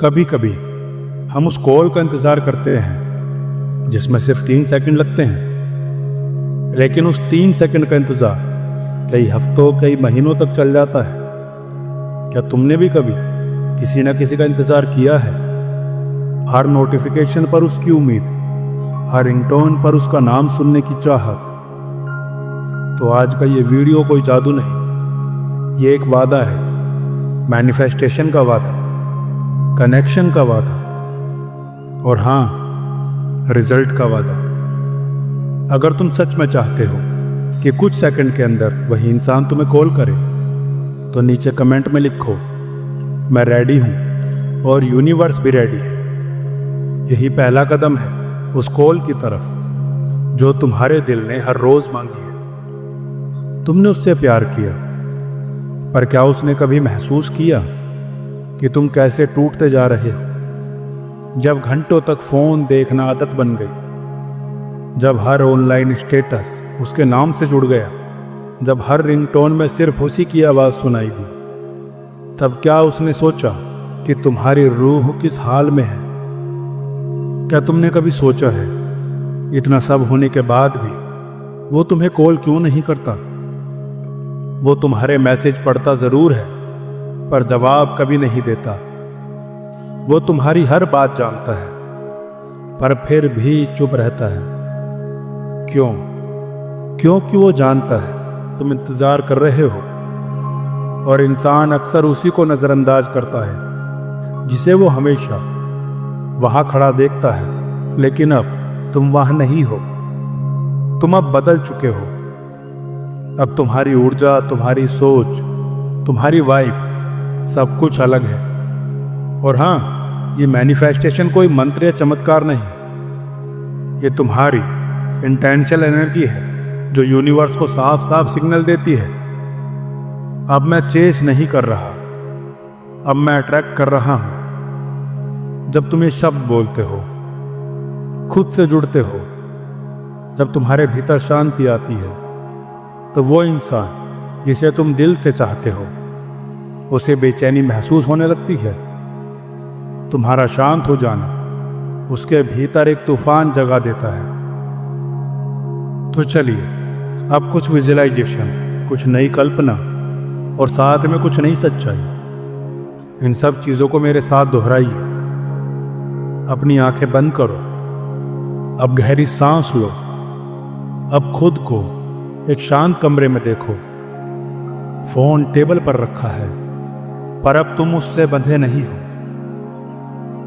कभी कभी हम उस कॉल का इंतज़ार करते हैं जिसमें सिर्फ 3 सेकंड लगते हैं, लेकिन उस 3 सेकंड का इंतज़ार कई हफ्तों कई महीनों तक चल जाता है। क्या तुमने भी कभी किसी न किसी का इंतज़ार किया है? हर नोटिफिकेशन पर उसकी उम्मीद, हर रिंगटोन पर उसका नाम सुनने की चाहत। तो आज का ये वीडियो कोई जादू नहीं, ये एक वादा है, मैनिफेस्टेशन का वादा, कनेक्शन का वादा और हाँ, रिजल्ट का वादा। अगर तुम सच में चाहते हो कि कुछ सेकंड के अंदर वही इंसान तुम्हें कॉल करे, तो नीचे कमेंट में लिखो, मैं रेडी हूं और यूनिवर्स भी रेडी है। यही पहला कदम है उस कॉल की तरफ जो तुम्हारे दिल ने हर रोज मांगी है। तुमने उससे प्यार किया, पर क्या उसने कभी महसूस किया कि तुम कैसे टूटते जा रहे हो? जब घंटों तक फोन देखना आदत बन गई, जब हर ऑनलाइन स्टेटस उसके नाम से जुड़ गया, जब हर रिंगटोन में सिर्फ उसी की आवाज सुनाई दी, तब क्या उसने सोचा कि तुम्हारी रूह किस हाल में है? क्या तुमने कभी सोचा है इतना सब होने के बाद भी वो तुम्हें कॉल क्यों नहीं करता? वो तुम्हारे मैसेज पढ़ता जरूर है, पर जवाब कभी नहीं देता। वो तुम्हारी हर बात जानता है, पर फिर भी चुप रहता है। क्यों? क्योंकि वो जानता है तुम इंतजार कर रहे हो, और इंसान अक्सर उसी को नजरअंदाज करता है जिसे वो हमेशा वहां खड़ा देखता है। लेकिन अब तुम वहां नहीं हो, तुम अब बदल चुके हो। अब तुम्हारी ऊर्जा, तुम्हारी सोच, तुम्हारी वाइब सब कुछ अलग है। और हाँ, ये मैनिफेस्टेशन कोई मंत्र या चमत्कार नहीं, ये तुम्हारी इंटेंशनल एनर्जी है जो यूनिवर्स को साफ साफ सिग्नल देती है, अब मैं चेस नहीं कर रहा, अब मैं अट्रैक्ट कर रहा हूं। जब तुम ये शब्द बोलते हो, खुद से जुड़ते हो, जब तुम्हारे भीतर शांति आती है, तो वो इंसान जिसे तुम दिल से चाहते हो, उसे बेचैनी महसूस होने लगती है। तुम्हारा शांत हो जाना उसके भीतर एक तूफान जगा देता है। तो चलिए, अब कुछ विजुअलाइजेशन, कुछ नई कल्पना और साथ में कुछ नई सच्चाई, इन सब चीजों को मेरे साथ दोहराइए। अपनी आंखें बंद करो, अब गहरी सांस लो, अब खुद को एक शांत कमरे में देखो। फोन टेबल पर रखा है, पर अब तुम उससे बंधे नहीं हो।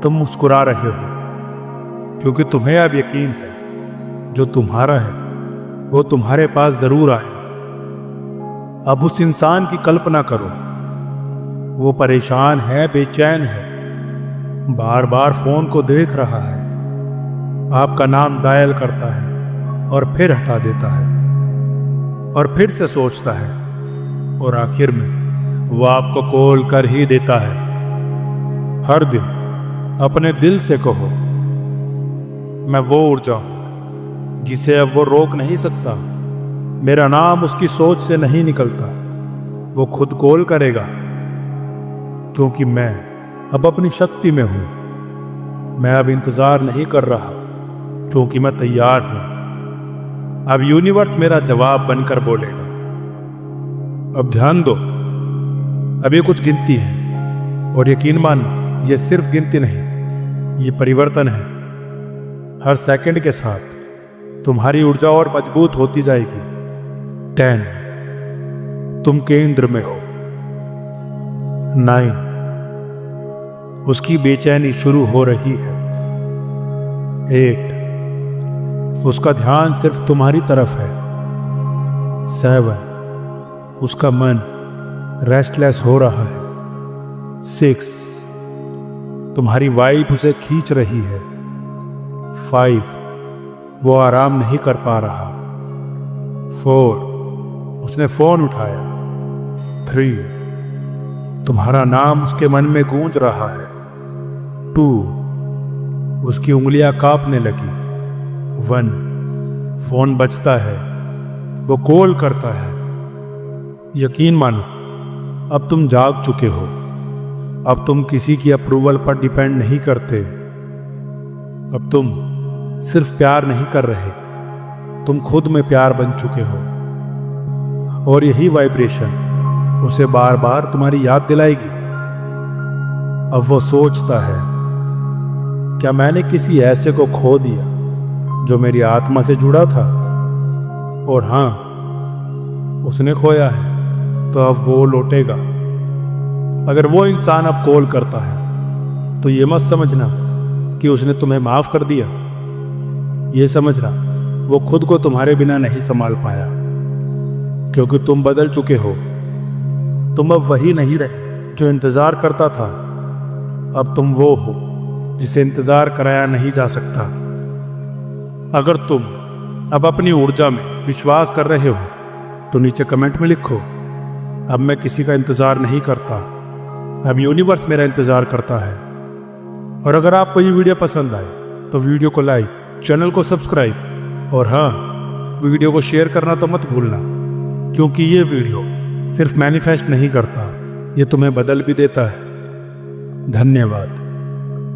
तुम मुस्कुरा रहे हो क्योंकि तुम्हें अब यकीन है जो तुम्हारा है वो तुम्हारे पास जरूर आएगा। अब उस इंसान की कल्पना करो, वो परेशान है, बेचैन है, बार बार फोन को देख रहा है, आपका नाम डायल करता है और फिर हटा देता है और फिर से सोचता है, और आखिर में वो आपको कॉल कर ही देता है। हर दिन अपने दिल से कहो, मैं वो ऊर्जा हूं जिसे अब वो रोक नहीं सकता। मेरा नाम उसकी सोच से नहीं निकलता, वो खुद कॉल करेगा, क्योंकि मैं अब अपनी शक्ति में हूं। मैं अब इंतजार नहीं कर रहा, क्योंकि मैं तैयार हूं। अब यूनिवर्स मेरा जवाब बनकर बोलेगा। अब ध्यान दो, अब ये कुछ गिनती है, और यकीन मानो ये सिर्फ गिनती नहीं, ये परिवर्तन है। हर सेकंड के साथ तुम्हारी ऊर्जा और मजबूत होती जाएगी। 10, तुम केंद्र में हो। 9, उसकी बेचैनी शुरू हो रही है। 8, उसका ध्यान सिर्फ तुम्हारी तरफ है। 7, उसका मन रेस्टलेस हो रहा है। 6, तुम्हारी वाइब उसे खींच रही है। 5, वो आराम नहीं कर पा रहा। 4, उसने फोन उठाया। 3, तुम्हारा नाम उसके मन में गूंज रहा है। 2, उसकी उंगलियां कांपने लगी। 1, फोन बजता है, वो कॉल करता है। यकीन मानो, अब तुम जाग चुके हो, अब तुम किसी की अप्रूवल पर डिपेंड नहीं करते। अब तुम सिर्फ प्यार नहीं कर रहे, तुम खुद में प्यार बन चुके हो। और यही वाइब्रेशन उसे बार बार तुम्हारी याद दिलाएगी। अब वो सोचता है, क्या मैंने किसी ऐसे को खो दिया जो मेरी आत्मा से जुड़ा था? और हाँ, उसने खोया है तो अब वो लौटेगा। अगर वो इंसान अब कॉल करता है तो ये मत समझना कि उसने तुम्हें माफ कर दिया। ये समझना वो खुद को तुम्हारे बिना नहीं संभाल पाया, क्योंकि तुम बदल चुके हो। तुम अब वही नहीं रहे जो इंतजार करता था। अब तुम वो हो जिसे इंतजार कराया नहीं जा सकता। अगर तुम अब अपनी ऊर्जा में विश्वास कर रहे हो तो नीचे कमेंट में लिखो, अब मैं किसी का इंतजार नहीं करता, अब यूनिवर्स मेरा इंतजार करता है। और अगर आपको ये वीडियो पसंद आए तो वीडियो को लाइक, चैनल को सब्सक्राइब और हाँ, वीडियो को शेयर करना तो मत भूलना, क्योंकि ये वीडियो सिर्फ मैनिफेस्ट नहीं करता, ये तुम्हें बदल भी देता है। धन्यवाद।